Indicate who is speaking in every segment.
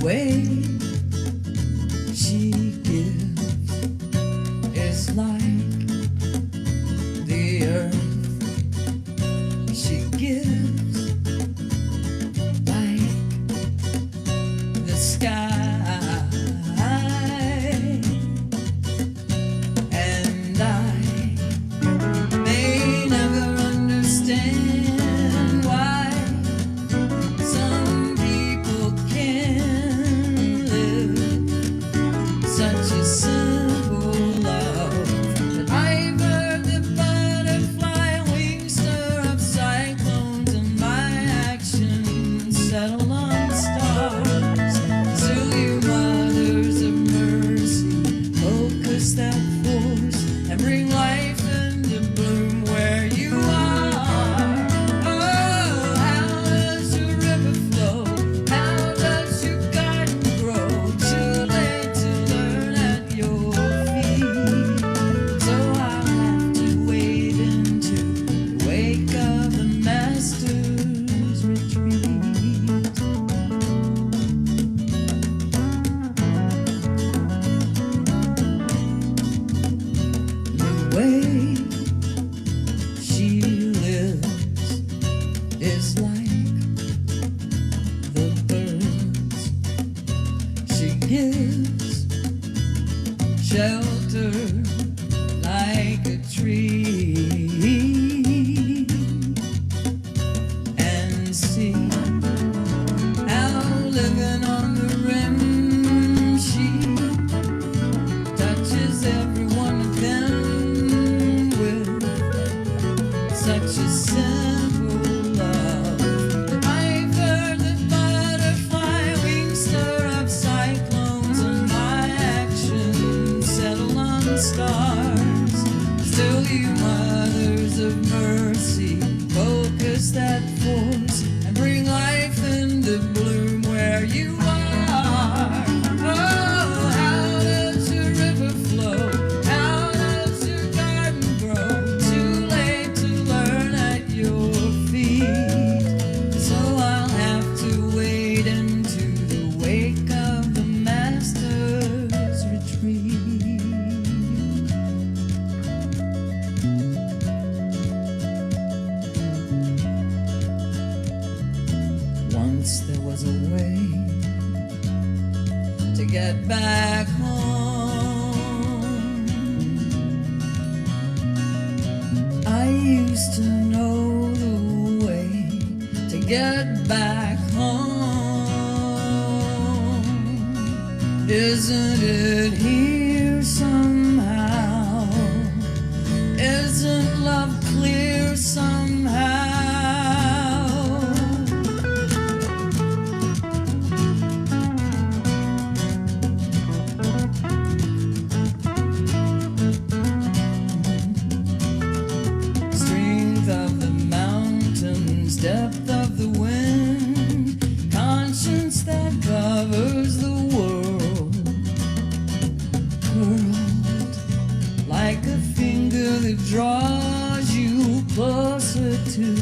Speaker 1: Way she gives is like the earth. She gives like the sky, and I may never understand why some people can live such a simple love. But I've heard the butterfly wings stir up cyclones, and my actions settle on stars. Still, you mothers of mercy, focus that force and bring life into bloom where you are. Oh, how does your river flow? How does your garden grow? Too late to learn at your feet. So I'll have to wade into the wake of the master's retreat. The way she lives is like the birds. She gives shelter like a tree, and see how living on the rim she touches every one of them with such a simple love. I've heard the butterfly wings stir up cyclones, and my actions settle on stars. Still, you mothers of mercy, focus that force and bring life into bloom where you are. Oh, how does your river flow? How does your garden grow? Too late to learn at your feet. So I'll have to wade into the wake of the master's retreat. Once there was a way to get back home. I used to know the way to get back home. Isn't it here somehow? Isn't love clear somehow? Strength of the mountains, depth of the wind, conscience that covers the world, curled like a finger that draws you closer to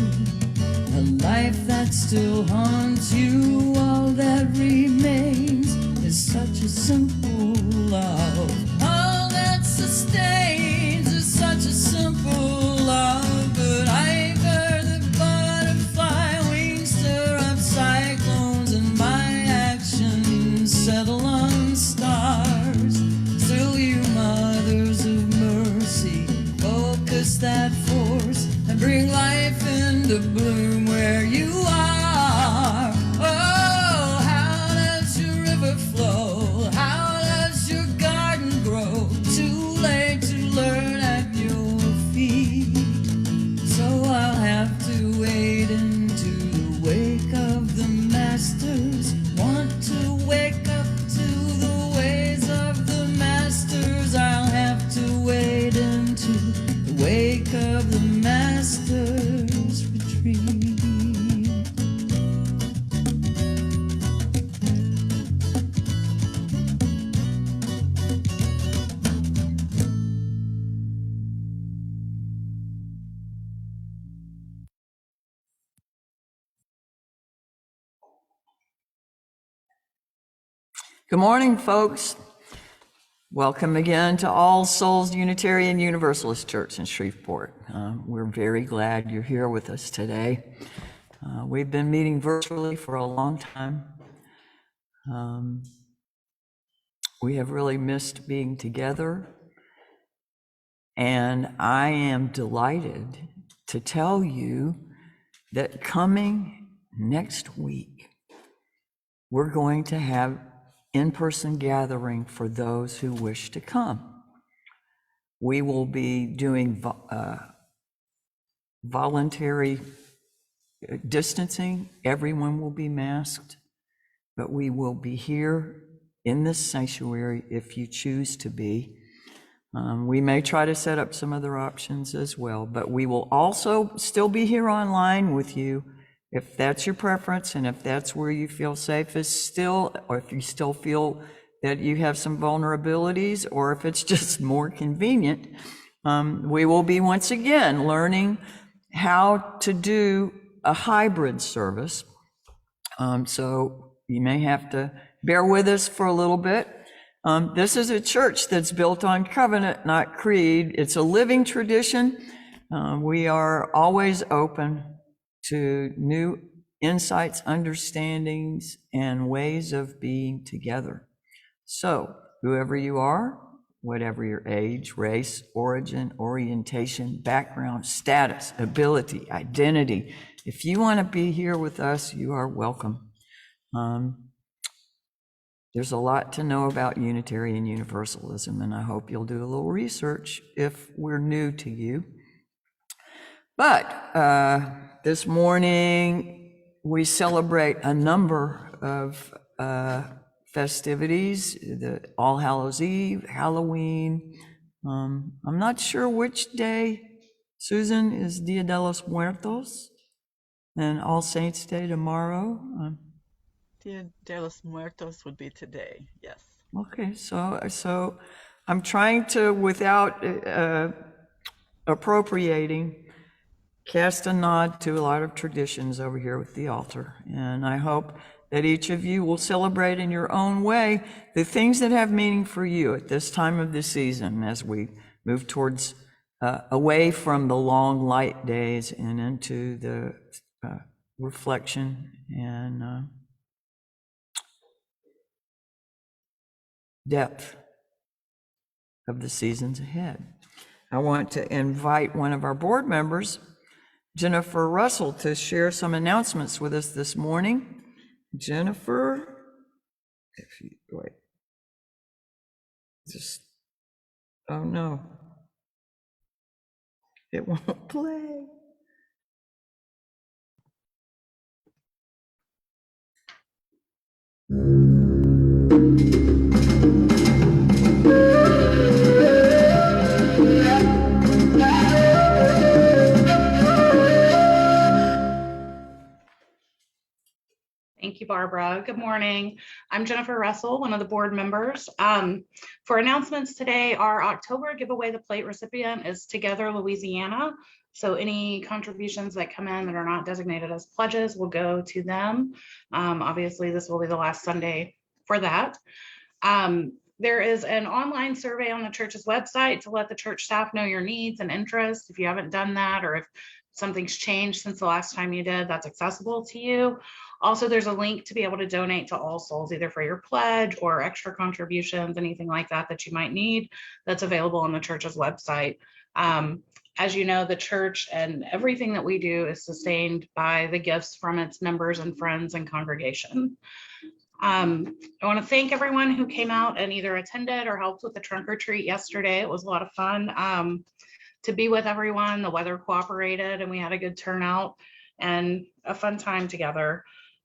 Speaker 1: a life that still haunts you. All that remains is such a simple love. All that sustains is such a simple love. But I've heard the butterfly wings stir up cyclones, and my actions settle on stars. Still, you mothers of mercy, focus that force and bring life into bloom where you are. Oh, how does your river flow? How does your garden grow? Too late to learn at your feet. So I'll have to wade into the wake of the masters. Want to wake up to the ways of the masters. I'll have to wade into the wake of the master's retreat. Good morning, folks. Welcome again to All Souls Unitarian Universalist Church in Shreveport. We're very glad you're here with us today. We've been meeting virtually for a long time. We have really missed being together, and I am delighted to tell you that coming next week, we're going to have in-person gathering for those who wish to come. We will be doing voluntary distancing. Everyone will be masked, but we will be here in this sanctuary if you choose to be. We may try to set up some other options as well, but we will also still be here online with you if that's your preference, and if that's where you feel safest still, or if you still feel that you have some vulnerabilities, or if it's just more convenient. We will be once again learning how to do a hybrid service. So you may have to bear with us for a little bit. This is a church that's built on covenant, not creed. It's a living tradition. We are always open to new insights, understandings, and ways of being together. So, whoever you are, whatever your age, race, origin, orientation, background, status, ability, identity, if you want to be here with us, you are welcome. There's a lot to know about Unitarian Universalism, and I hope you'll do a little research if we're new to you. But this morning, we celebrate a number of festivities, the All Hallows Eve, Halloween. I'm not sure which day, Susan, is Dia de los Muertos, and All Saints Day tomorrow.
Speaker 2: Dia de los Muertos would be today, yes.
Speaker 1: Okay, so I'm trying to, without appropriating, cast a nod to a lot of traditions over here with the altar. And I hope that each of you will celebrate in your own way the things that have meaning for you at this time of the season as we move towards away from the long light days and into the reflection and depth of the seasons ahead. I want to invite one of our board members, Jennifer Russell, to share some announcements with us this morning. Jennifer, if you wait, oh no, it won't play.
Speaker 3: Thank you, Barbara. Good morning. I'm Jennifer Russell, one of the board members. For announcements today, our October Giveaway the Plate recipient is Together Louisiana. So any contributions that come in that are not designated as pledges will go to them. Obviously, this will be the last Sunday for that. There is an online survey on the church's website to let the church staff know your needs and interests. If you haven't done that, or if something's changed since the last time you did, that's accessible to you. Also, there's a link to be able to donate to All Souls, either for your pledge or extra contributions, anything like that that you might need, that's available on the church's website. As you know, the church and everything that we do is sustained by the gifts from its members and friends and congregation. I want to thank everyone who came out and either attended or helped with the trunk or treat yesterday. It was a lot of fun to be with everyone. The weather cooperated and we had a good turnout and a fun time together.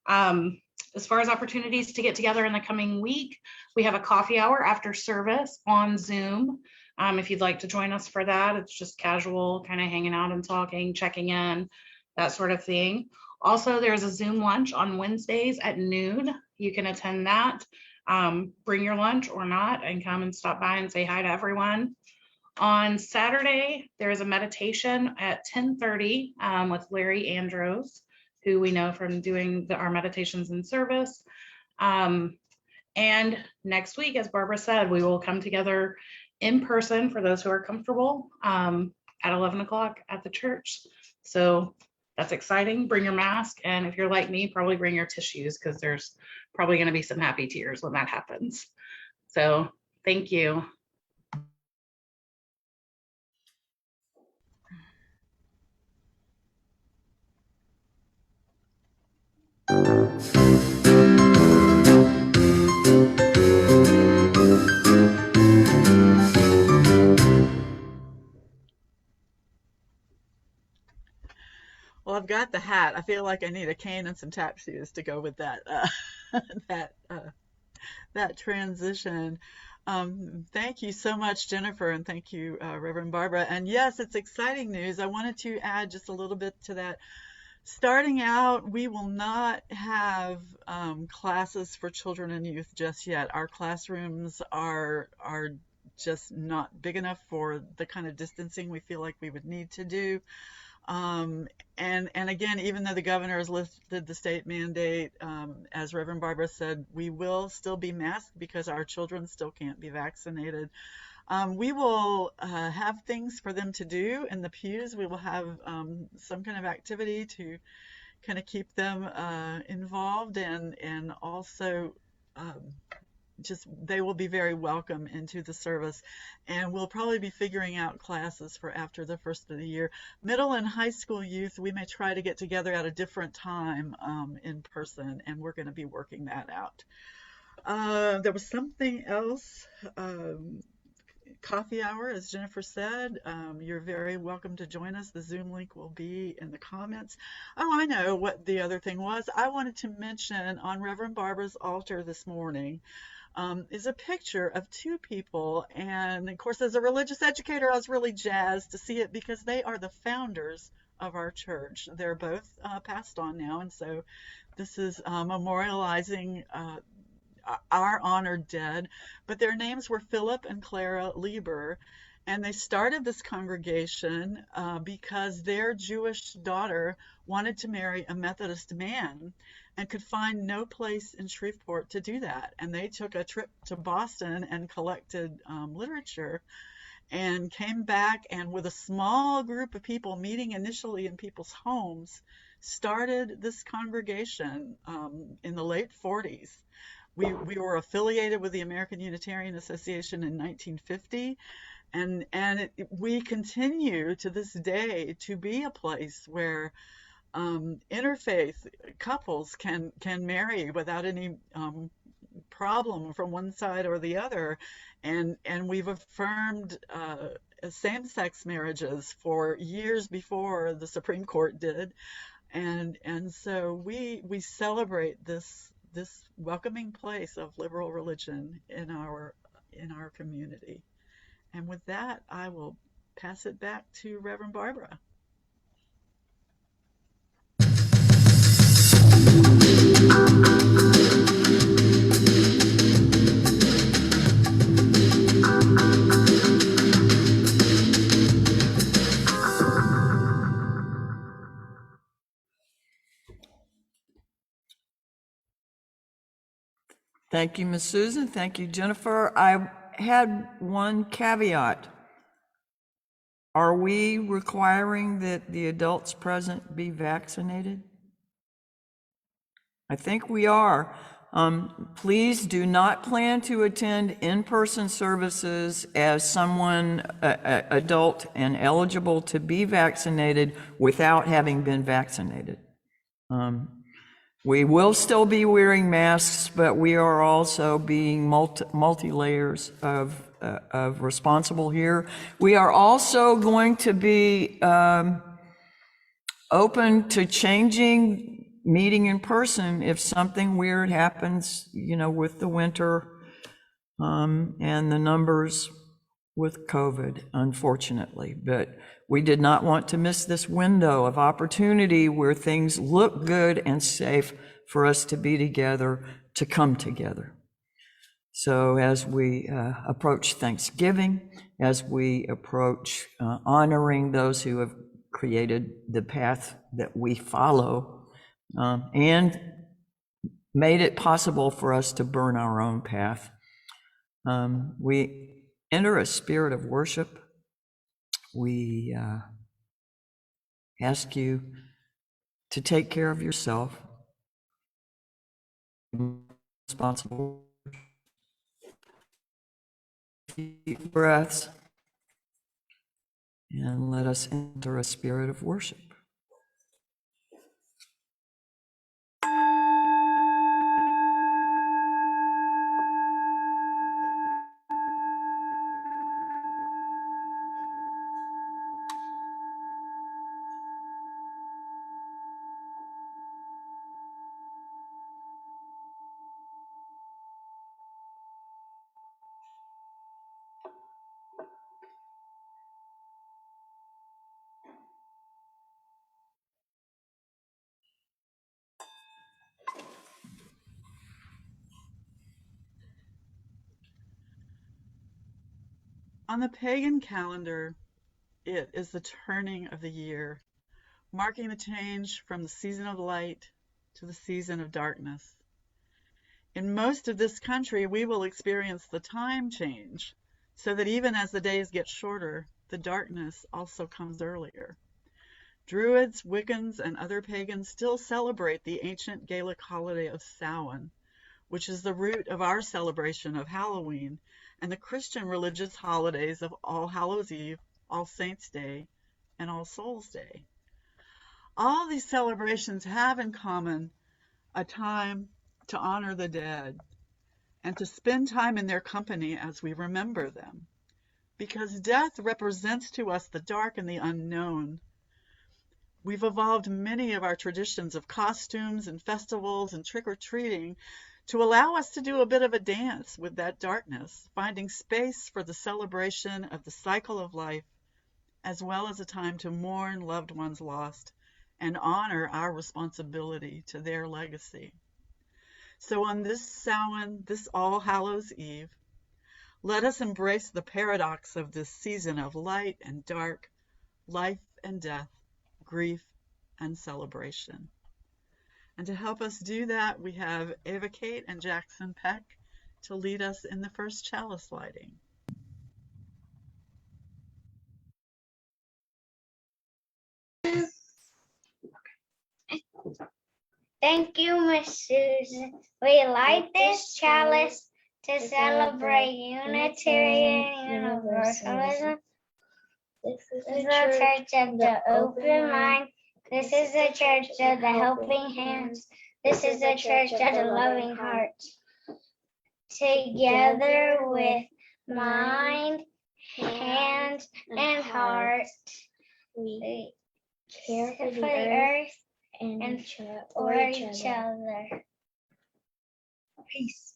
Speaker 3: As far as opportunities to get together in the coming week, we have a coffee hour after service on Zoom. If you'd like to join us for that, it's just casual, kind of hanging out and talking, checking in, that sort of thing. Also, there's a Zoom lunch on Wednesdays at noon. You can attend that. Bring your lunch or not and come and stop by and say hi to everyone. On Saturday, there is a meditation at 10:30 with Larry Andros, who we know from doing our meditations in service. And next week, as Barbara said, we will come together in person for those who are comfortable at 11 o'clock at the church. So that's exciting. Bring your mask. And if you're like me, probably bring your tissues, because there's probably going to be some happy tears when that happens. So thank you.
Speaker 2: Well, I've got the hat. I feel like I need a cane and some tap shoes to go with that that that transition. Thank you so much, Jennifer, and thank you, Reverend Barbara. And yes, it's exciting news. I wanted to add just a little bit to that. Starting out, we will not have classes for children and youth just yet. Our classrooms are just not big enough for the kind of distancing we feel like we would need to do. And again, even though the governor has lifted the state mandate, as Reverend Barbara said, we will still be masked because our children still can't be vaccinated. We will have things for them to do in the pews. We will have some kind of activity to kind of keep them involved, and also just they will be very welcome into the service. And we'll probably be figuring out classes for after the first of the year. Middle and high school youth, we may try to get together at a different time in person, and we're going to be working that out. There was something else. Coffee hour, as Jennifer said. You're very welcome to join us. The Zoom link will be in the comments. Oh, I know what the other thing was. I wanted to mention on Reverend Barbara's altar this morning is a picture of two people. And of course, as a religious educator, I was really jazzed to see it because they are the founders of our church. They're both passed on now. And so this is memorializing our honored dead, but their names were Philip and Clara Lieber, and they started this congregation because their Jewish daughter wanted to marry a Methodist man and could find no place in Shreveport to do that. And they took a trip to Boston and collected literature and came back, and with a small group of people meeting initially in people's homes, started this congregation in the late 40s. We were affiliated with the American Unitarian Association in 1950, and we continue to this day to be a place where interfaith couples can marry without any problem from one side or the other, and we've affirmed same-sex marriages for years before the Supreme Court did, and so we celebrate this welcoming place of liberal religion in our community. And with that, I will pass it back to Reverend Barbara.
Speaker 1: Thank you, Ms. Susan. Thank you, Jennifer. I had one caveat. Are we requiring that the adults present be vaccinated? I think we are. Please do not plan to attend in-person services as someone adult and eligible to be vaccinated without having been vaccinated. We will still be wearing masks, but we are also being multi-layers of responsible here. We are also going to be open to changing meeting in person if something weird happens, with the winter and the numbers with COVID, unfortunately. But we did not want to miss this window of opportunity where things look good and safe for us to be together, to come together. So as we approach Thanksgiving, as we approach honoring those who have created the path that we follow, and made it possible for us to burn our own path. We enter a spirit of worship. We ask you to take care of yourself, responsible. Deep breaths, and let us enter a spirit of worship.
Speaker 2: On the pagan calendar, it is the turning of the year, marking the change from the season of light to the season of darkness. In most of this country, we will experience the time change, so that even as the days get shorter, the darkness also comes earlier. Druids, Wiccans, and other pagans still celebrate the ancient Gaelic holiday of Samhain, which is the root of our celebration of Halloween and the Christian religious holidays of All Hallows Eve, All Saints' Day, and All Souls' Day. All these celebrations have in common a time to honor the dead and to spend time in their company as we remember them. Because death represents to us the dark and the unknown, we've evolved many of our traditions of costumes and festivals and trick-or-treating to allow us to do a bit of a dance with that darkness, finding space for the celebration of the cycle of life, as well as a time to mourn loved ones lost and honor our responsibility to their legacy. So on this Samhain, this All Hallows Eve, let us embrace the paradox of this season of light and dark, life and death, grief and celebration. And to help us do that, we have Ava Kate and Jackson Peck to lead us in the first chalice lighting.
Speaker 4: Thank you, Miss Susan. We light this chalice to celebrate Unitarian Universalism. This is the church of the open mind. This is the church of the helping hands. This is the church of the loving heart. Together with mind, hand, and heart, we care for the earth and for each other. Peace.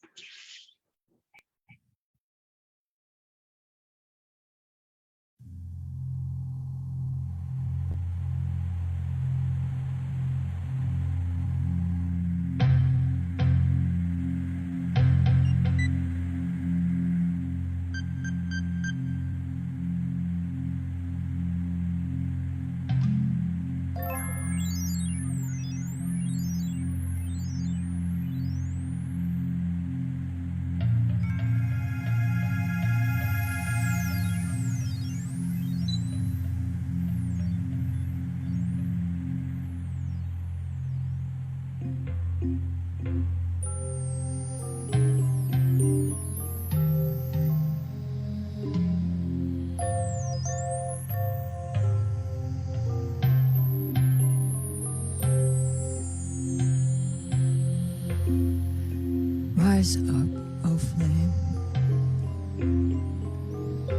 Speaker 1: Rise up, O flame,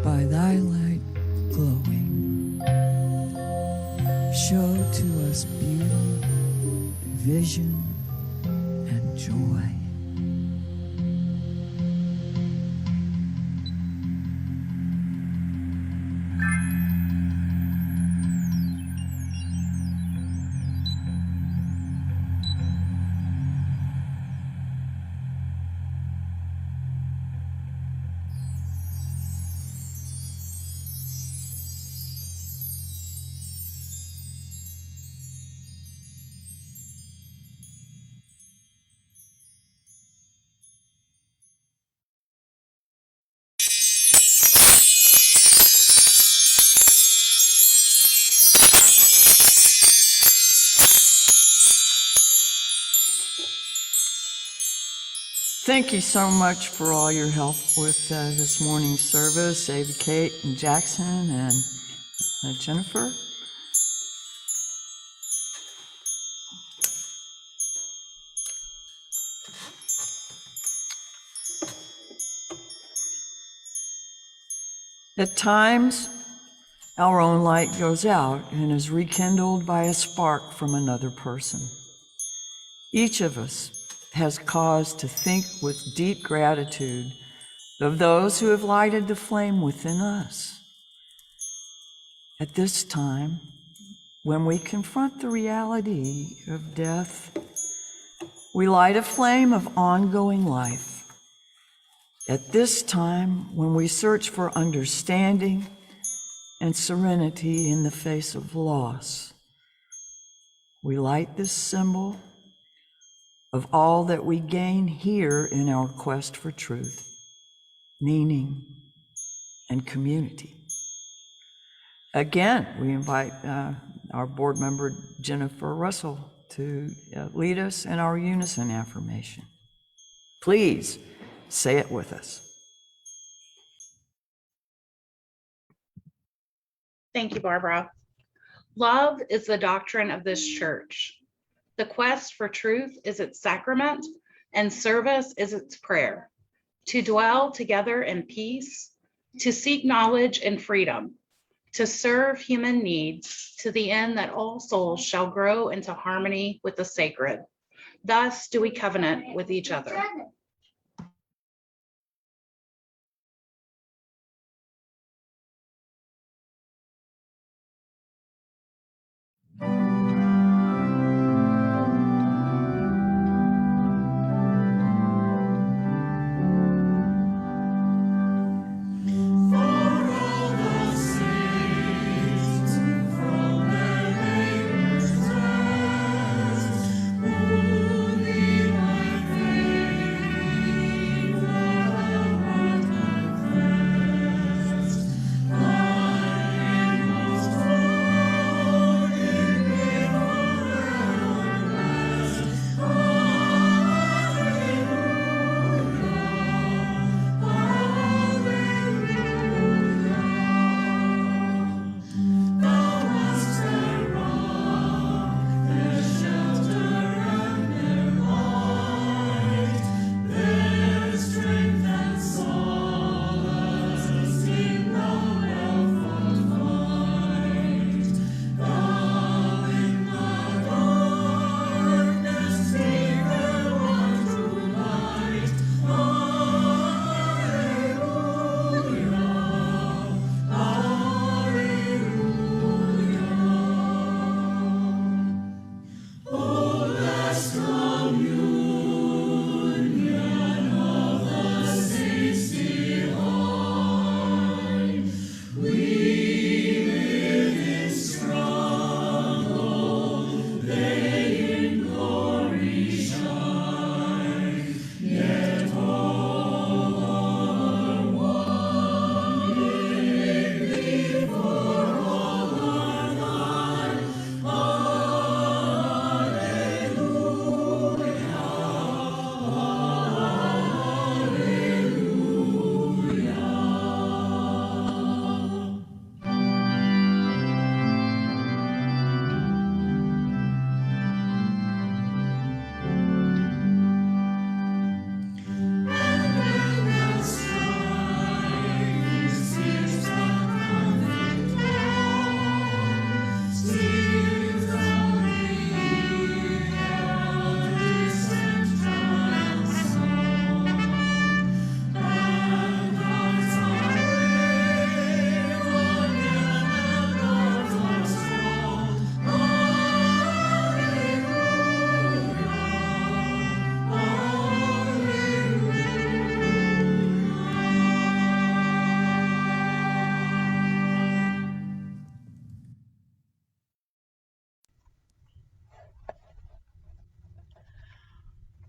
Speaker 1: by thy light glowing. Show to us beauty, vision, and joy. Thank you so much for all your help with this morning's service, Ava, Kate, and Jackson, and Jennifer. At times, our own light goes out and is rekindled by a spark from another person. Each of us has cause to think with deep gratitude of those who have lighted the flame within us. At this time, when we confront the reality of death, we light a flame of ongoing life. At this time, when we search for understanding and serenity in the face of loss, we light this symbol of all that we gain here in our quest for truth, meaning, and community. Again, we invite our board member, Jennifer Russell, to lead us in our unison affirmation. Please say it with us.
Speaker 3: Thank you, Barbara. Love is the doctrine of this church. The quest for truth is its sacrament, and service is its prayer. To dwell together in peace, to seek knowledge and freedom, to serve human needs, to the end that all souls shall grow into harmony with the sacred. Thus do we covenant with each other.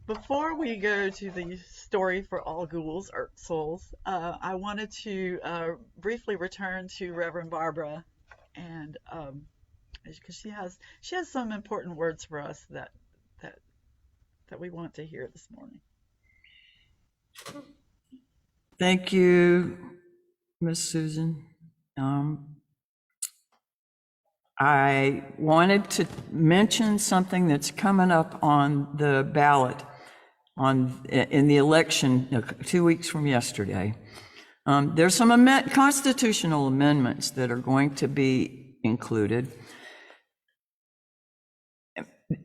Speaker 2: Before we go to the story for all ghouls or souls, I wanted to briefly return to Reverend Barbara, and because she has some important words for us that we want to hear this morning.
Speaker 1: Thank you, Miss Susan. I wanted to mention something that's coming up on the ballot in the election 2 weeks from yesterday. There's some constitutional amendments that are going to be included.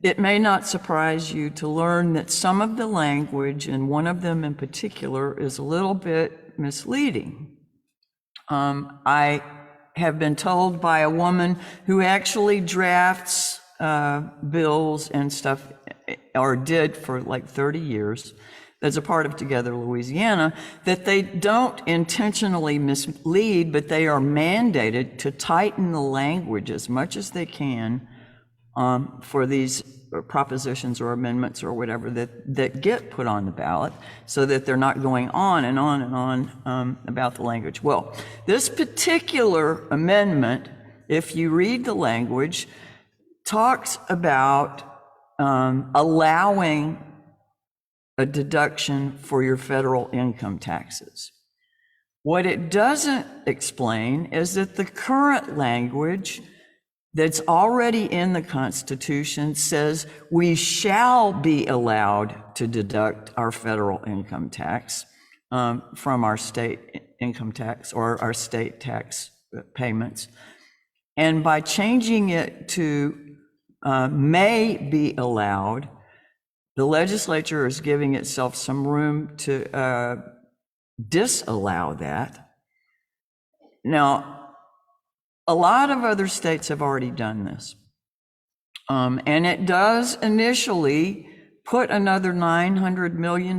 Speaker 1: It may not surprise you to learn that some of the language, and one of them in particular, is a little bit misleading. I have been told by a woman who actually drafts bills and stuff, or did for like 30 years, as a part of Together Louisiana, that they don't intentionally mislead, but they are mandated to tighten the language as much as they can for these propositions or amendments or whatever that get put on the ballot, so that they're not going on and on and on about the language. Well, this particular amendment, if you read the language, talks about allowing a deduction for your federal income taxes. What it doesn't explain is that the current language that's already in the Constitution says we shall be allowed to deduct our federal income tax from our state income tax or our state tax payments. And by changing it to may be allowed, the legislature is giving itself some room to disallow that. Now, a lot of other states have already done this. And it does initially put another $900 million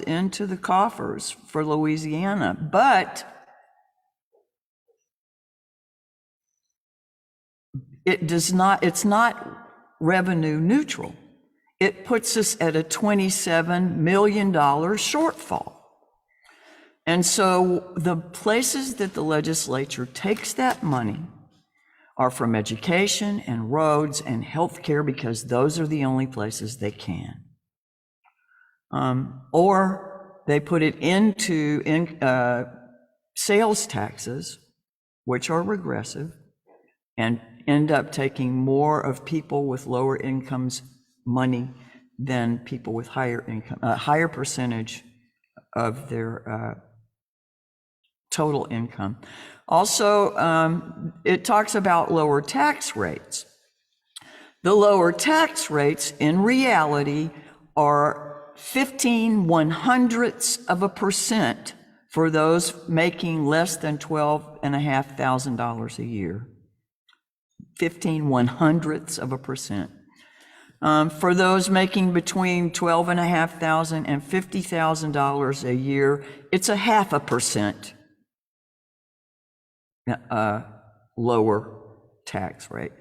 Speaker 1: into the coffers for Louisiana, but it's not revenue neutral. It puts us at a $27 million shortfall. And so the places that the legislature takes that money are from education and roads and healthcare, because those are the only places they can. Or they put it into sales taxes, which are regressive, and end up taking more of people with lower incomes money than people with higher income, a higher percentage of their total income. Also, it talks about lower tax rates. The lower tax rates in reality are 15/100ths% for those making less than $12,500 a year. 15/100ths%. For those making between $12,500 and $50,000 a year, it's 0.5% lower tax rate.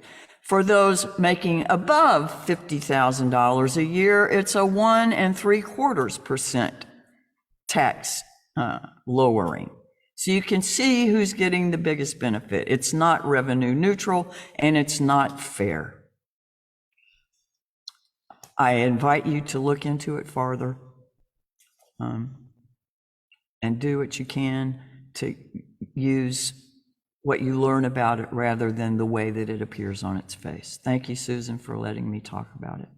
Speaker 1: For those making above $50,000 a year, it's a 1 3/4% tax lowering. So you can see who's getting the biggest benefit. It's not revenue neutral, and it's not fair. I invite you to look into it farther and do what you can to use what you learn about it rather than the way that it appears on its face. Thank you, Susan, for letting me talk about it.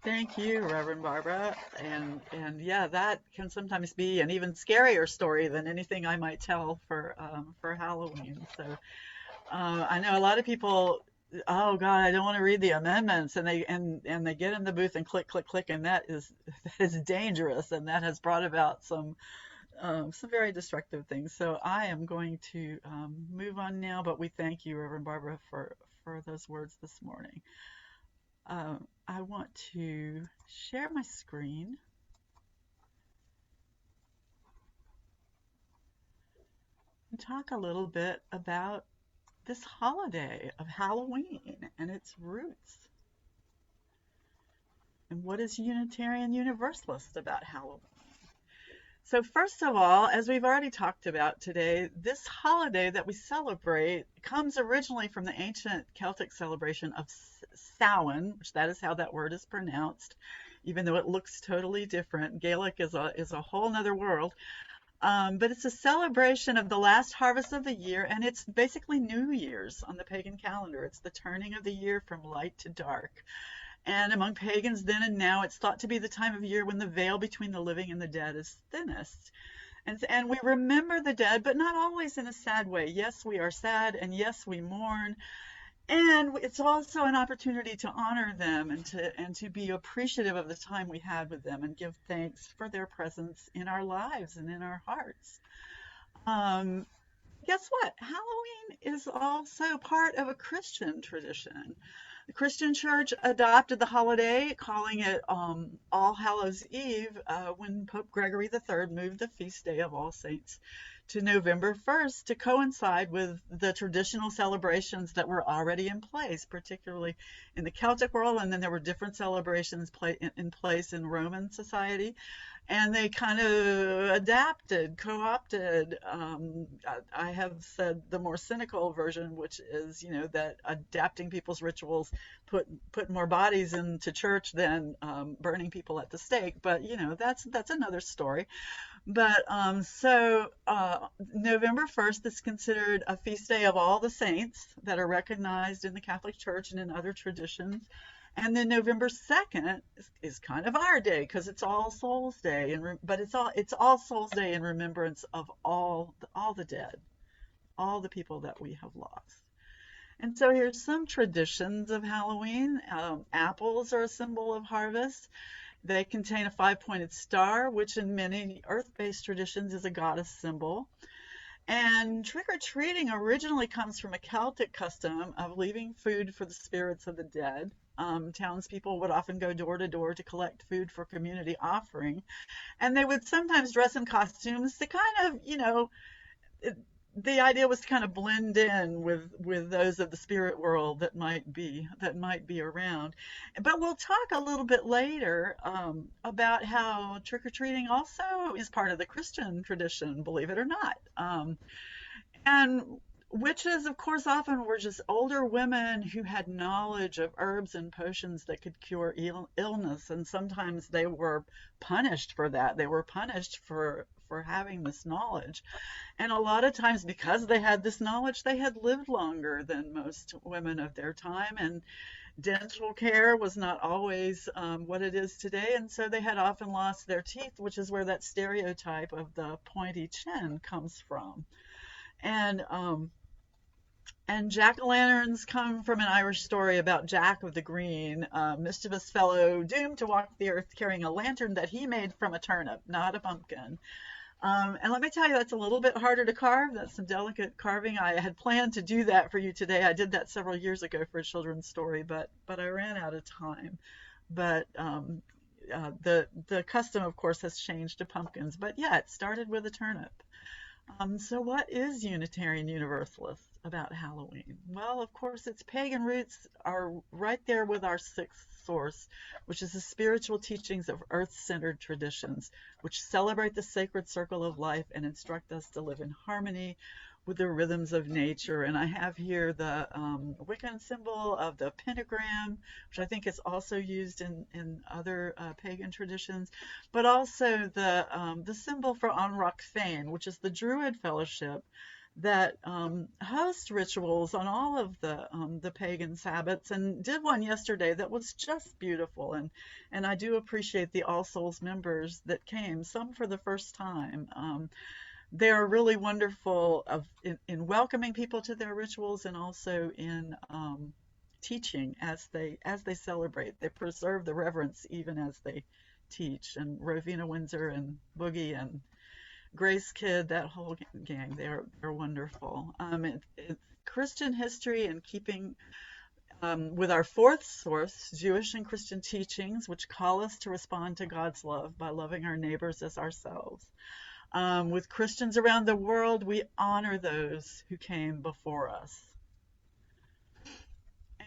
Speaker 2: Thank you, Reverend Barbara. And yeah, that can sometimes be an even scarier story than anything I might tell for Halloween. So I know a lot of people, oh God, I don't want to read the amendments, and they get in the booth and click, and that is dangerous, and that has brought about some very destructive things. So I am going to move on now, but we thank you, Reverend Barbara, for those words this morning. I want to share my screen. And talk a little bit about this holiday of Halloween and its roots. And what is Unitarian Universalist about Halloween? So first of all, as we've already talked about today, this holiday that we celebrate comes originally from the ancient Celtic celebration of Samhain, which that is how that word is pronounced, even though it looks totally different. Gaelic is a whole nother world. But it's a celebration of the last harvest of the year, and it's basically New Year's on the pagan calendar. It's the turning of the year from light to dark. And among pagans then and now, it's thought to be the time of year when the veil between the living and the dead is thinnest. And we remember the dead, but not always in a sad way. Yes, we are sad, and yes, we mourn. And it's also an opportunity to honor them and to be appreciative of the time we had with them and give thanks for their presence in our lives and in our hearts. Um, Guess what? Halloween is also part of a Christian tradition. The Christian Church adopted the holiday, calling it All Hallows Eve, when Pope Gregory III moved the feast day of All Saints to November 1st to coincide with the traditional celebrations that were already in place, particularly in the Celtic world, and then there were different celebrations in place in Roman society. And they kind of adapted, co-opted. I have said the more cynical version, which is, that adapting people's rituals put more bodies into church than burning people at the stake. But that's another story. But November 1st is considered a feast day of all the saints that are recognized in the Catholic Church and in other traditions. And then November 2nd is kind of our day because it's All Souls Day, but it's All Souls Day in remembrance of all the dead, all the people that we have lost. And so here's some traditions of Halloween. Apples are a symbol of harvest. They contain a 5-pointed star, which in many earth-based traditions is a goddess symbol. And trick-or-treating originally comes from a Celtic custom of leaving food for the spirits of the dead. Townspeople would often go door to door to collect food for community offering. And they would sometimes dress in costumes to kind of, the idea was to kind of blend in with those of the spirit world that might be around. But we'll talk a little bit later about how trick-or-treating also is part of the Christian tradition, believe it or not. And witches, of course, often were just older women who had knowledge of herbs and potions that could cure illness, and sometimes they were punished for that. They were punished for having this knowledge. And a lot of times, because they had this knowledge, they had lived longer than most women of their time, and dental care was not always what it is today, and so they had often lost their teeth, which is where that stereotype of the pointy chin comes from. And jack-o'-lanterns come from an Irish story about Jack of the Green, a mischievous fellow doomed to walk the earth carrying a lantern that he made from a turnip, not a pumpkin. And let me tell you, that's a little bit harder to carve. That's some delicate carving. I had planned to do that for you today. I did that several years ago for a children's story, but I ran out of time. But the custom, of course, has changed to pumpkins. But yeah, it started with a turnip. So what is Unitarian Universalist about Halloween? Well, of course, its pagan roots are right there with our sixth source, which is the spiritual teachings of earth-centered traditions, which celebrate the sacred circle of life and instruct us to live in harmony with the rhythms of nature. And I have here the Wiccan symbol of the pentagram, which I think is also used in other pagan traditions, but also the symbol for An Rach Féin, which is the Druid fellowship that host rituals on all of the pagan Sabbats, and did one yesterday that was just beautiful. And I do appreciate the All Souls members that came, some for the first time. They are really wonderful in welcoming people to their rituals, and also in teaching as they celebrate. They preserve the reverence even as they teach. And Rovina Windsor and Boogie and Grace Kidd, that whole gang, they're wonderful. It's Christian history and keeping with our fourth source, Jewish and Christian teachings, which call us to respond to God's love by loving our neighbors as ourselves. With Christians around the world, we honor those who came before us.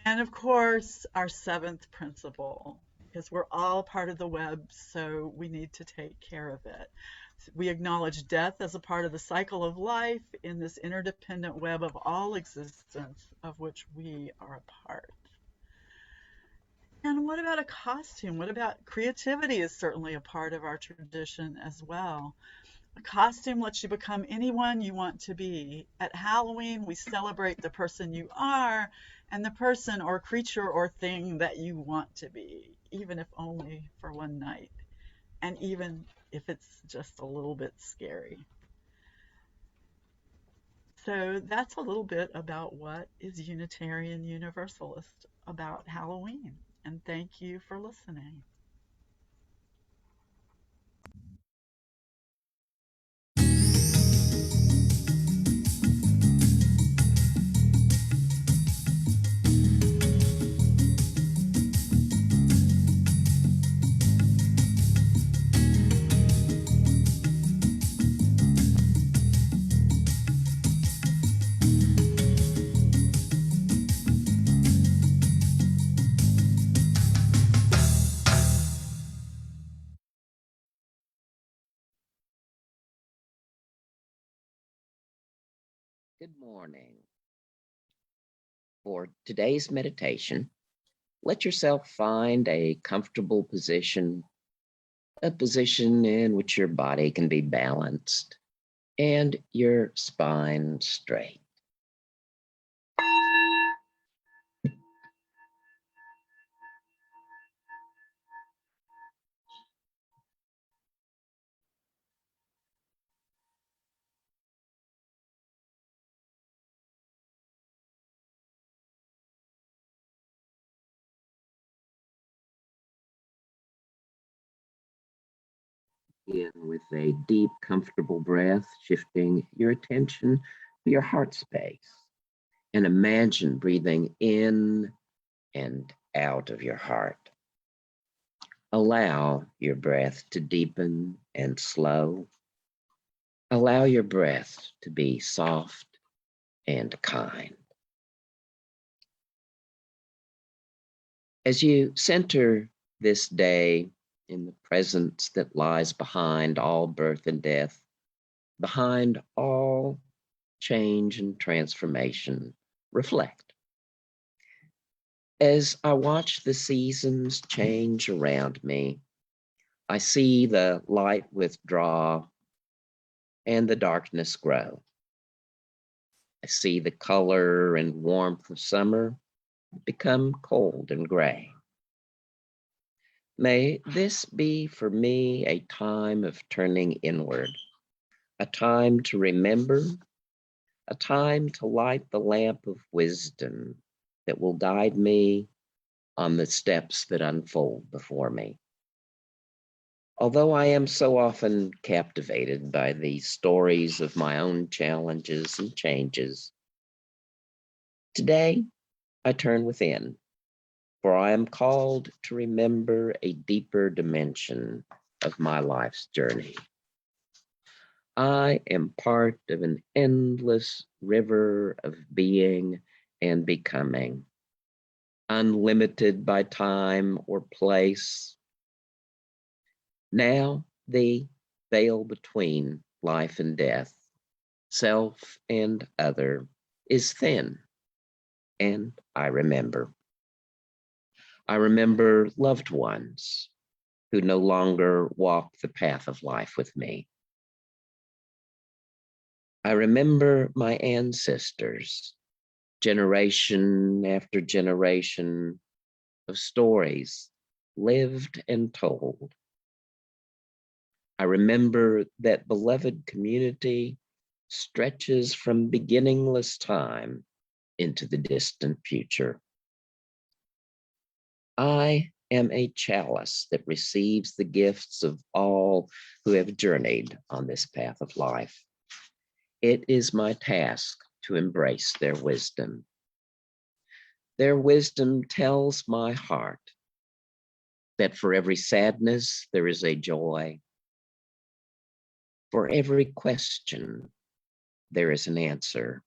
Speaker 2: And of course, our seventh principle, because we're all part of the web, so we need to take care of it. We acknowledge death as a part of the cycle of life in this interdependent web of all existence of which we are a part. And what about a costume? What about creativity is certainly a part of our tradition as well. A costume lets you become anyone you want to be. At Halloween, we celebrate the person you are and the person or creature or thing that you want to be, even if only for one night, and even if it's just a little bit scary. So that's a little bit about what is Unitarian Universalist about Halloween. And thank you for listening.
Speaker 5: Good morning. For today's meditation, let yourself find a comfortable position, a position in which your body can be balanced and your spine straight. In with a deep, comfortable breath, shifting your attention to your heart space. And imagine breathing in and out of your heart. Allow your breath to deepen and slow. Allow your breath to be soft and kind. As you center this day in the presence that lies behind all birth and death, behind all change and transformation, reflect. As I watch the seasons change around me, I see the light withdraw and the darkness grow. I see the color and warmth of summer become cold and gray. May this be for me a time of turning inward, a time to remember, a time to light the lamp of wisdom that will guide me on the steps that unfold before me. Although I am so often captivated by the stories of my own challenges and changes, today I turn within, for I am called to remember a deeper dimension of my life's journey. I am part of an endless river of being and becoming, unlimited by time or place. Now the veil between life and death, self and other, is thin, and I remember. I remember loved ones who no longer walk the path of life with me. I remember my ancestors, generation after generation of stories lived and told. I remember that beloved community stretches from beginningless time into the distant future. I am a chalice that receives the gifts of all who have journeyed on this path of life. It is my task to embrace their wisdom. Their wisdom tells my heart that for every sadness, there is a joy. For every question, there is an answer.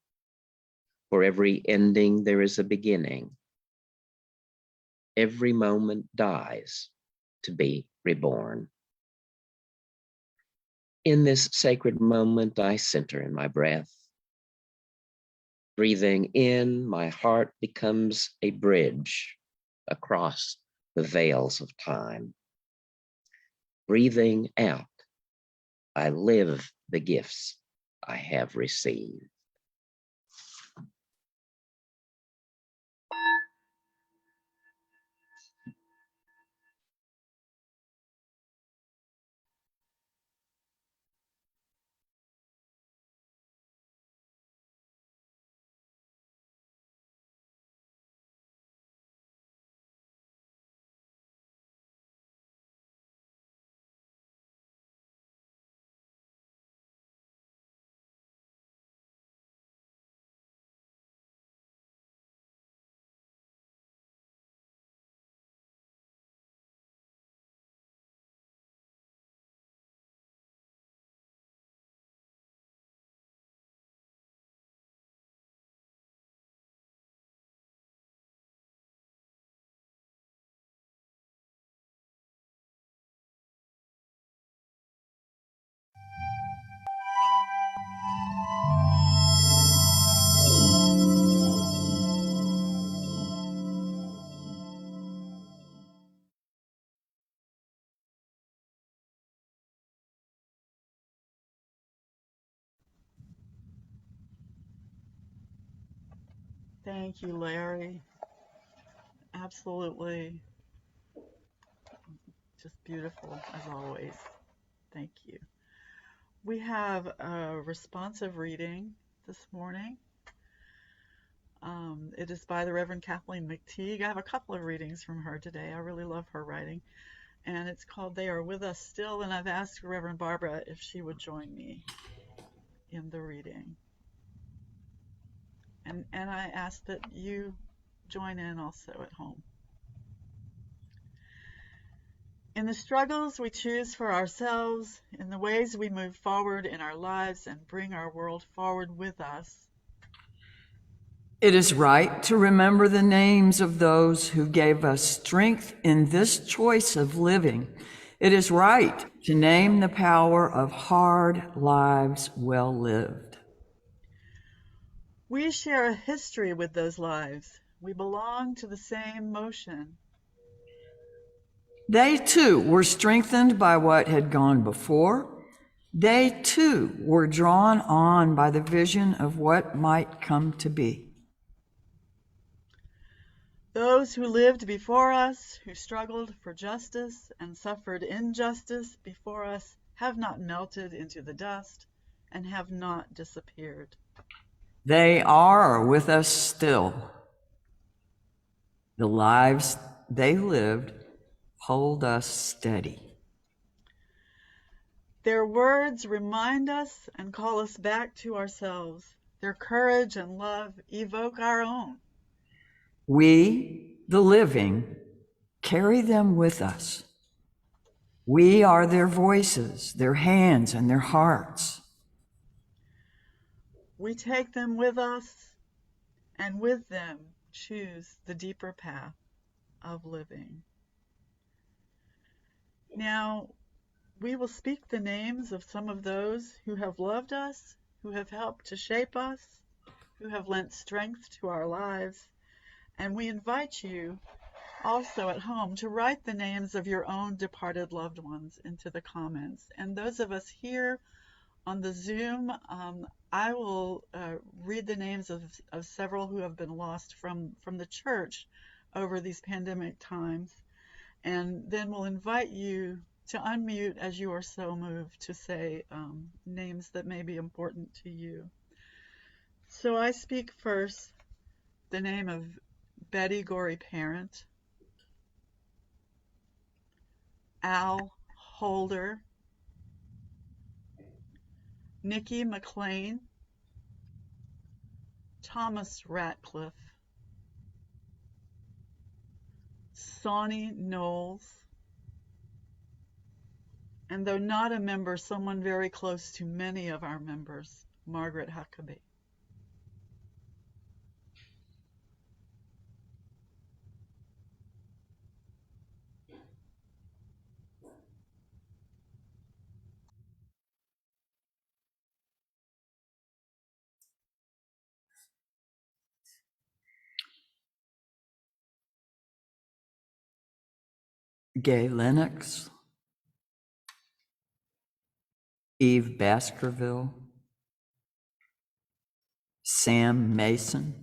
Speaker 5: For every ending, there is a beginning. Every moment dies to be reborn. In this sacred moment, I center in my breath. Breathing in, my heart becomes a bridge across the veils of time. Breathing out, I live the gifts I have received.
Speaker 2: Thank you, Larry. Absolutely just beautiful as always. Thank you. We have a responsive reading this morning. It is by the Reverend Kathleen McTeague. I have a couple of readings from her today. I really love her writing. And it's called They Are With Us Still. And I've asked Reverend Barbara if she would join me in the reading. And I ask that you join in also at home. In the struggles we choose for ourselves, in the ways we move forward in our lives and bring our world forward with us,
Speaker 1: It is right to remember the names of those who gave us strength in this choice of living. It is right to name the power of hard lives well lived.
Speaker 2: we share a history with those lives. We belong to the same motion.
Speaker 1: They too were strengthened by what had gone before. They too were drawn on by the vision of what might come to be.
Speaker 2: Those who lived before us, who struggled for justice and suffered injustice before us, have not melted into the dust and have not disappeared.
Speaker 1: They are with us still. The lives they lived hold us steady.
Speaker 2: Their words remind us and call us back to ourselves. Their courage and love evoke our own.
Speaker 1: We, the living, carry them with us. We are their voices, their hands, and their hearts.
Speaker 2: We take them with us and with them choose the deeper path of living. Now, we will speak the names of some of those who have loved us, who have helped to shape us, who have lent strength to our lives, and we invite you also at home to write the names of your own departed loved ones into the comments. And those of us here on the Zoom, I will read the names of several who have been lost from the church over these pandemic times, and then we'll invite you to unmute as you are so moved to say names that may be important to you. So I speak first the name of Betty Gorey Parent, Al Holder, Nikki McLean, Thomas Ratcliffe, Sonny Knowles, and though not a member, someone very close to many of our members, Margaret Huckabee.
Speaker 1: Gay Lennox, Eve Baskerville, Sam Mason,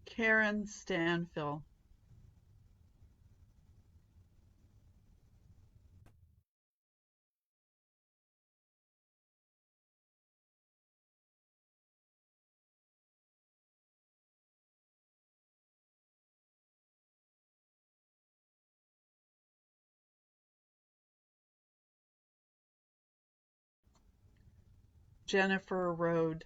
Speaker 2: Karen Stanfill, Jennifer Rode,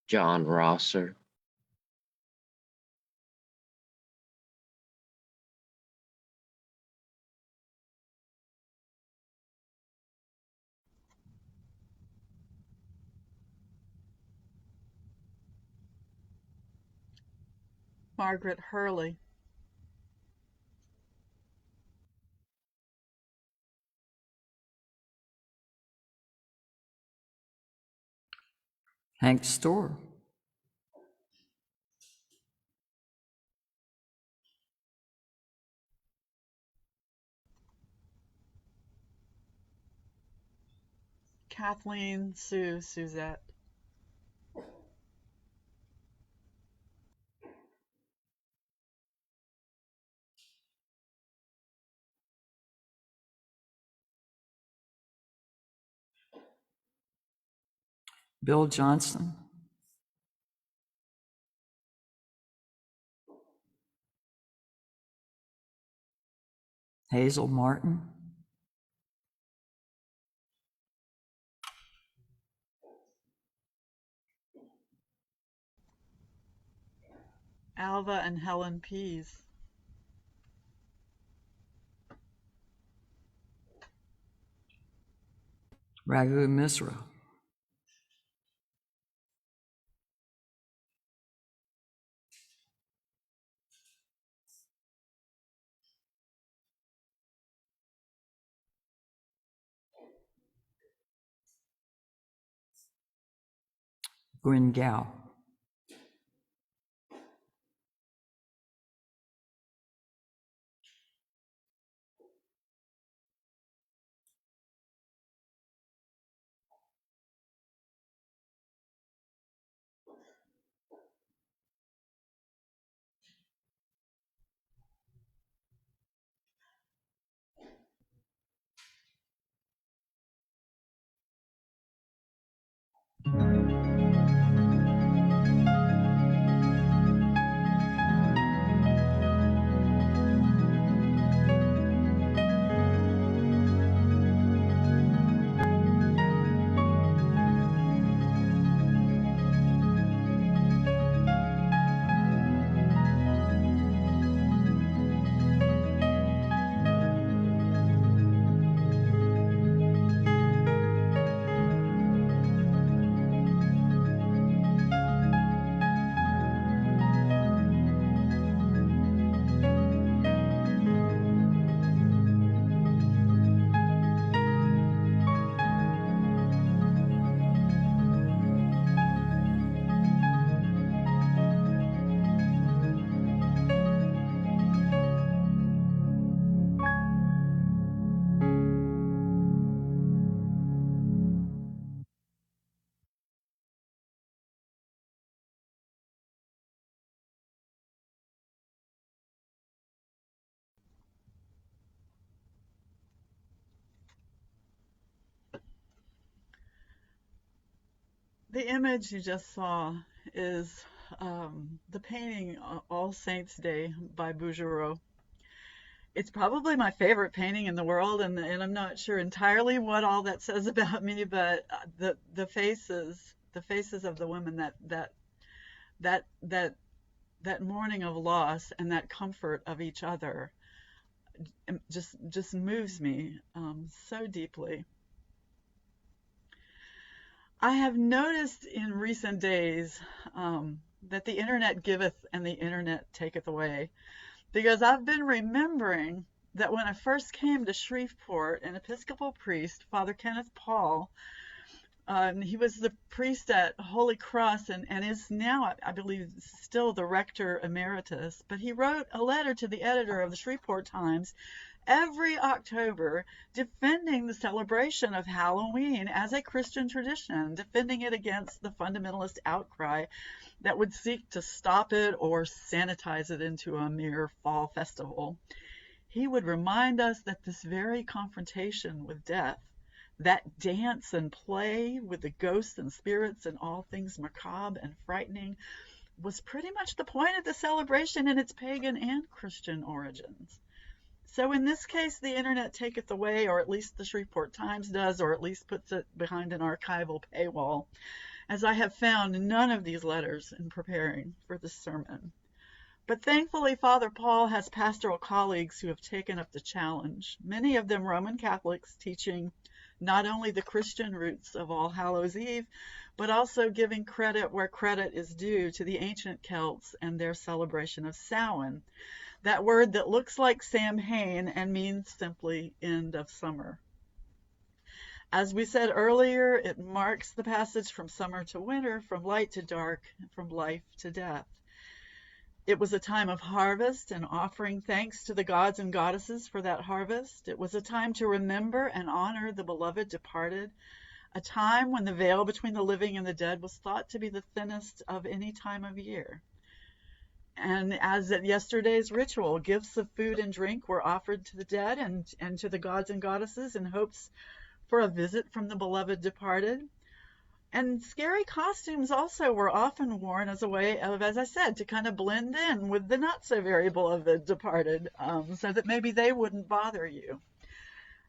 Speaker 5: John Rosser,
Speaker 2: Margaret Hurley,
Speaker 1: Hank Storr,
Speaker 2: Kathleen Sue Suzette,
Speaker 1: Bill Johnson, Hazel Martin,
Speaker 2: Alva and Helen Pease,
Speaker 1: Raghu Misra, Gwen Gao,
Speaker 2: The image you just saw is the painting All Saints Day by Bouguereau. It's probably my favorite painting in the world, and I'm not sure entirely what all that says about me, but the faces the faces of the women, that mourning of loss and that comfort of each other just moves me so deeply. I have noticed in recent days that the internet giveth and the internet taketh away, because I've been remembering that when I first came to Shreveport, an Episcopal priest, Father Kenneth Paul, he was the priest at Holy Cross and is now, I believe, still the rector emeritus, but he wrote a letter to the editor of the Shreveport Times every October defending the celebration of Halloween as a Christian tradition, defending it against the fundamentalist outcry that would seek to stop it or sanitize it into a mere fall festival. He would remind us that this very confrontation with death, that dance and play with the ghosts and spirits and all things macabre and frightening, was pretty much the point of the celebration in its pagan and Christian origins. So in this case, the internet taketh away, or at least the Shreveport Times does, or at least puts it behind an archival paywall, as I have found none of these letters in preparing for this sermon. But thankfully, Father Paul has pastoral colleagues who have taken up the challenge, many of them Roman Catholics, teaching not only the Christian roots of All Hallows Eve, but also giving credit where credit is due to the ancient Celts and their celebration of Samhain, that word that looks like Samhain and means simply end of summer. As we said earlier, it marks the passage from summer to winter, from light to dark, and from life to death. It was a time of harvest and offering thanks to the gods and goddesses for that harvest. It was a time to remember and honor the beloved departed, a time when the veil between the living and the dead was thought to be the thinnest of any time of year. And as at yesterday's ritual, gifts of food and drink were offered to the dead and to the gods and goddesses in hopes for a visit from the beloved departed. And scary costumes also were often worn as a way of, as I said, to kind of blend in with the not so very beloved departed, so that maybe they wouldn't bother you.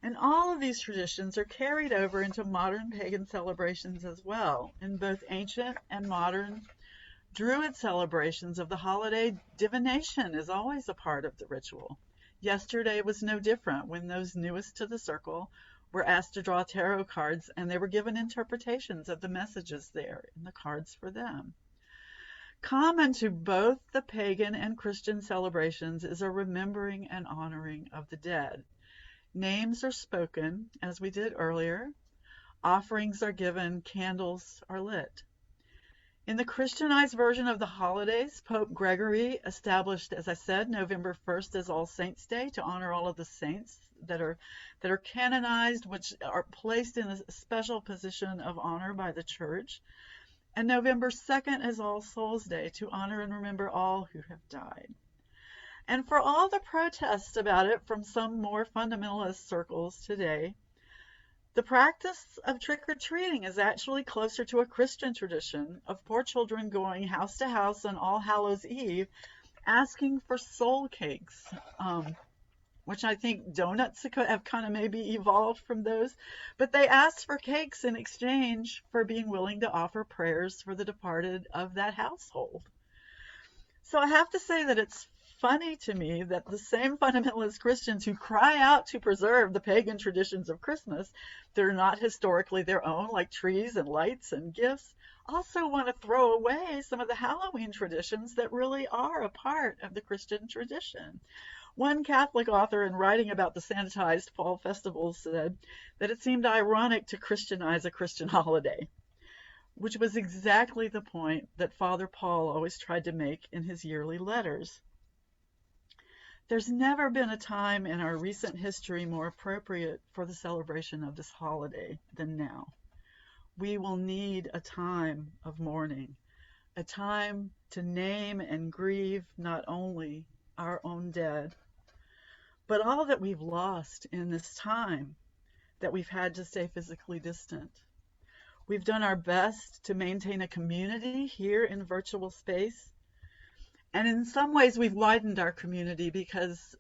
Speaker 2: And all of these traditions are carried over into modern pagan celebrations as well. In both ancient and modern Druid celebrations of the holiday, divination is always a part of the ritual. Yesterday was no different when those newest to the circle were asked to draw tarot cards, and they were given interpretations of the messages there in the cards for them. Common to both the pagan and Christian celebrations is a remembering and honoring of the dead. Names are spoken, as we did earlier. Offerings are given, candles are lit. In the Christianized version of the holidays, Pope Gregory established, as I said, November 1st as All Saints' Day to honor all of the saints that are canonized, which are placed in a special position of honor by the Church, and November 2nd as All Souls' Day to honor and remember all who have died. And for all the protests about it from some more fundamentalist circles today, the practice of trick-or-treating is actually closer to a Christian tradition of poor children going house to house on All Hallows Eve asking for soul cakes, which I think donuts have kind of maybe evolved from those, but they asked for cakes in exchange for being willing to offer prayers for the departed of that household. So I have to say that it's funny to me that the same fundamentalist Christians who cry out to preserve the pagan traditions of Christmas that are not historically their own, like trees and lights and gifts, also want to throw away some of the Halloween traditions that really are a part of the Christian tradition. One Catholic author, in writing about the sanitized fall festivals, said that it seemed ironic to Christianize a Christian holiday, which was exactly the point that Father Paul always tried to make in his yearly letters. There's never been a time in our recent history more appropriate for the celebration of this holiday than now. We will need a time of mourning, a time to name and grieve not only our own dead, but all that we've lost in this time that we've had to stay physically distant. We've done our best to maintain a community here in virtual space. And in some ways, we've widened our community because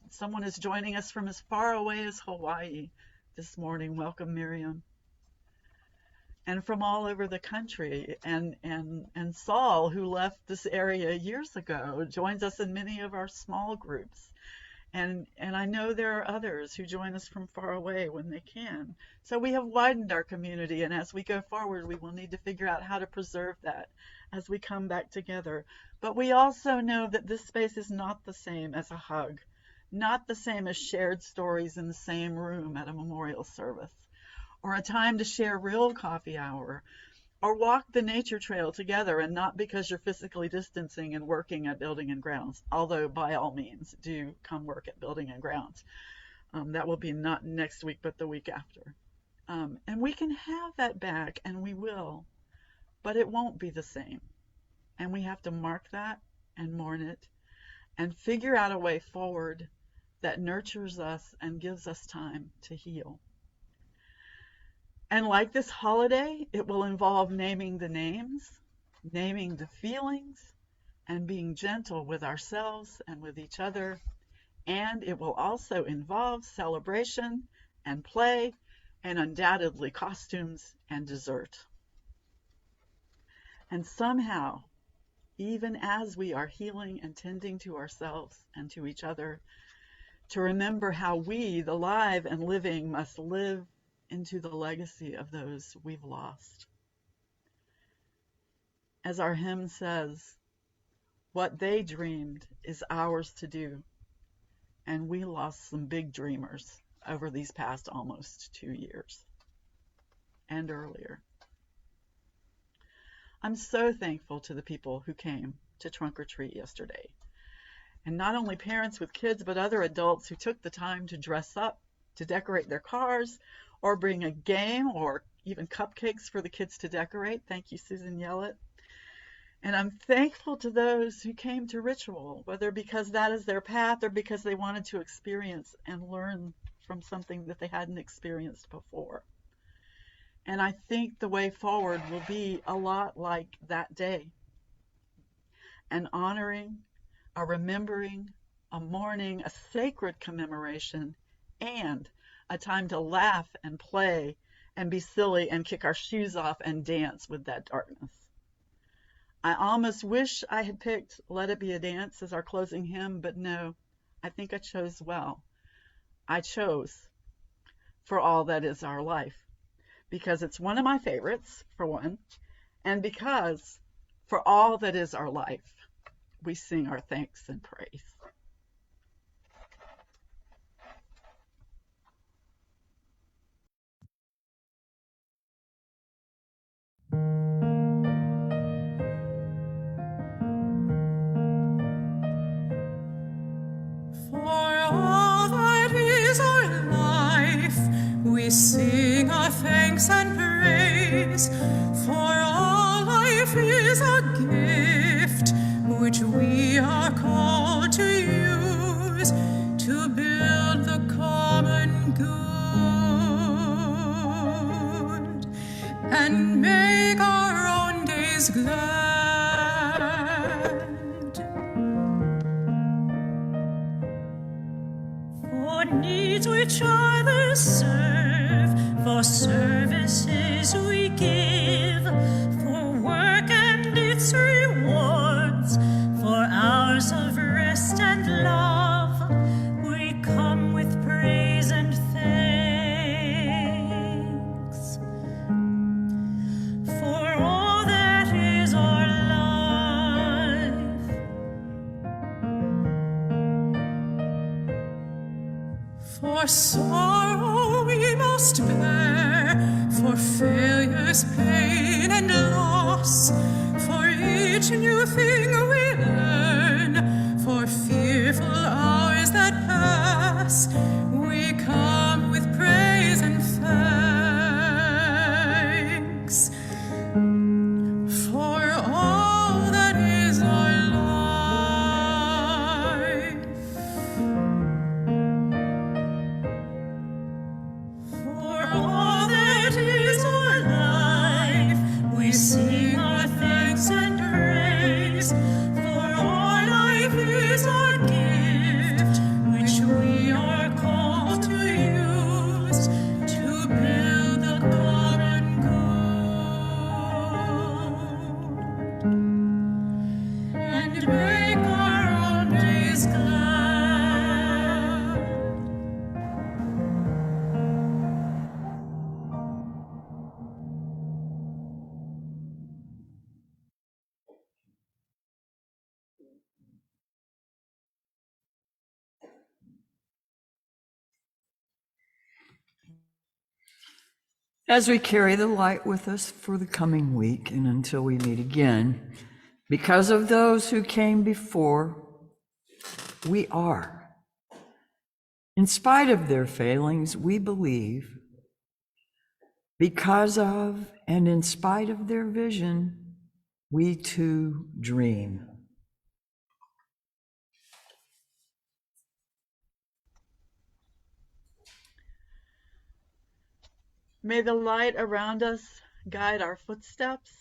Speaker 2: someone is joining us from as far away as Hawaii this morning. Welcome, Miriam. and from all over the country. And Saul, who left this area years ago, joins us in many of our small groups. And I know there are others who join us from far away when they can. So we have widened our community, and as we go forward, we will need to figure out how to preserve that as we come back together. But we also know that this space is not the same as a hug, not the same as shared stories in the same room at a memorial service, or a time to share real coffee hour, or walk the nature trail together, and not because you're physically distancing and working at Building and Grounds, although by all means do come work at Building and Grounds. That will be not next week, but the week after. And we can have that back, and we will, but it won't be the same. And we have to mark that and mourn it and figure out a way forward that nurtures us and gives us time to heal. And like this holiday, it will involve naming the names, naming the feelings, and being gentle with ourselves and with each other. And it will also involve celebration and play, and undoubtedly costumes and dessert. And somehow, even as we are healing and tending to ourselves and to each other, to remember how we, the live and living, must live into the legacy of those we've lost. As our hymn says, what they dreamed is ours to do, and we lost some big dreamers over these past almost 2 years and earlier. I'm so thankful to the people who came to Trunk or Treat yesterday, and not only parents with kids, but other adults who took the time to dress up, to decorate their cars, or bring a game or even cupcakes for the kids to decorate. Thank you, Susan Yellett. And I'm thankful to those who came to Ritual, whether because that is their path or because they wanted to experience and learn from something that they hadn't experienced before. And I think the way forward will be a lot like that day. An honoring, a remembering, a mourning, a sacred commemoration, and a time to laugh and play and be silly and kick our shoes off and dance with that darkness. I almost wish I had picked Let It Be a Dance as our closing hymn, but no, I think I chose well. I chose For All That Is Our Life, because it's one of my favorites, for one, and because for all that is our life, we sing our thanks and praise.
Speaker 6: We sing our thanks and praise, for all life is a gift which we are called to use to build the common good and make our own days glad. For needs which others serve, for services we give, for work and its rewards, for hours of rest and love, we come with praise and thanks. For all that is our life, for sorrow we must bear, for failures, pain, and loss, for each new thing we learn, for fearful hours that pass, we come with praise and thanks. For all that is our life, for all that is our life, we sing our thanks and praise. For our life is our gift, which we are called to use
Speaker 1: as we carry the light with us for the coming week and until we meet again. Because of those who came before, we are. In spite of their failings, we believe. Because of and in spite of their vision, we too dream.
Speaker 2: May the light around us guide our footsteps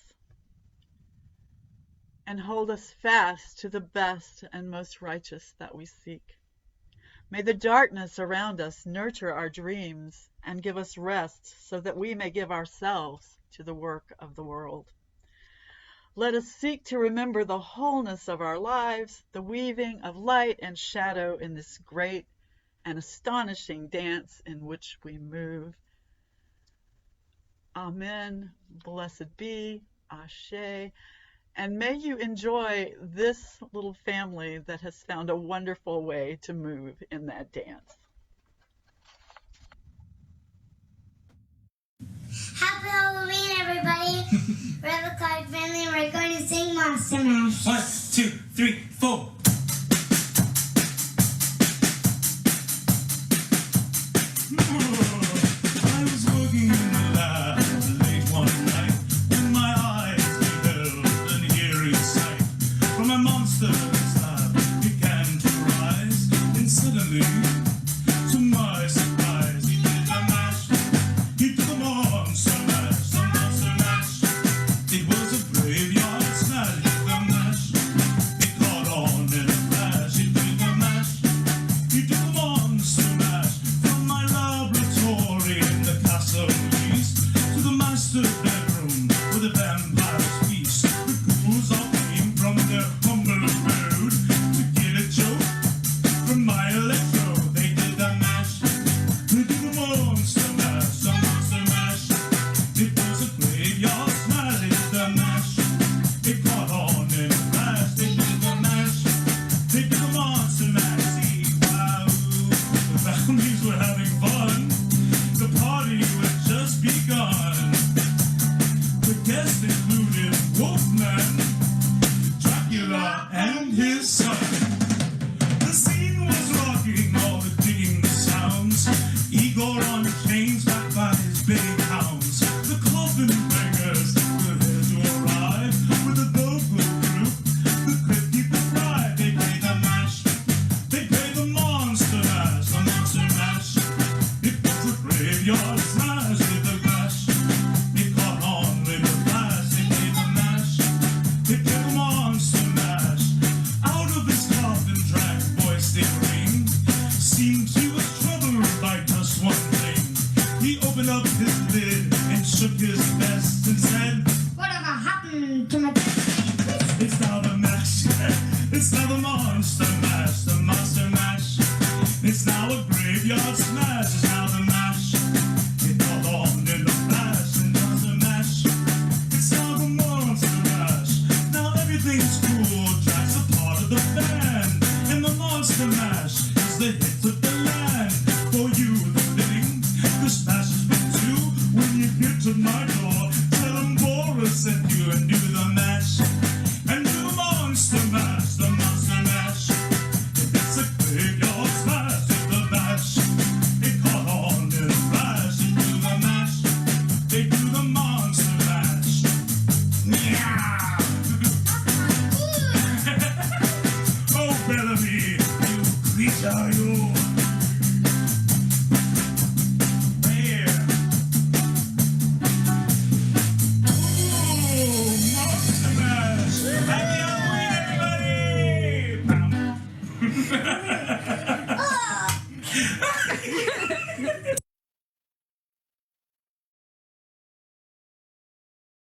Speaker 2: and hold us fast to the best and most righteous that we seek. May the darkness around us nurture our dreams and give us rest so that we may give ourselves to the work of the world. Let us seek to remember the wholeness of our lives, the weaving of light and shadow in this great and astonishing dance in which we move. Amen. Blessed be. Ashe. And may you enjoy this little family that has found a wonderful way to move in that dance.
Speaker 4: Happy Halloween, everybody. We're the Clyde family, and we're going to sing Monster Mash.
Speaker 7: 1, 2, 3, 4. I was working in the lab late one night when my eyes beheld an eerie sight. From a monster slab began to rise, and suddenly, to my surprise, he did a mash. He took a monster mash, a monster mash. It was a graveyard smash, he did a mash. It caught on in a flash, he did a mash. He took a monster mash from my laboratory in the castle east to the master bedroom where the vampires feast. The ghouls all came from their humble abode to get a joke from my electro. They did the mash. They did a monster mash, a monster mash. It was a graveyard smash. They did the mash. It caught on in a flash. They did the mash. They did a monster mash. See, wow, the families were having fun. The party had just begun. The guests included Wolfman, Dracula, and his son. The scene was rocking, all the digging the sounds. Igor on chains backed by his big hounds. The coffin bangers were there to arrive with a vocal group. The crypt keeper cried. They played the mash. They played the monster mash, the monster mash. It was a graveyard smash with a mash. It caught on with a flash. They played the mash. They played the monster mash. Out of his coffin drank voice they ring. Seemed he was troubled by just one thing. He opened up his lid and shook his vest and said,
Speaker 4: Whatever happened to my best
Speaker 7: it's now the mash. It's now the monster mash, the monster mash. It's now a graveyard smash. It's now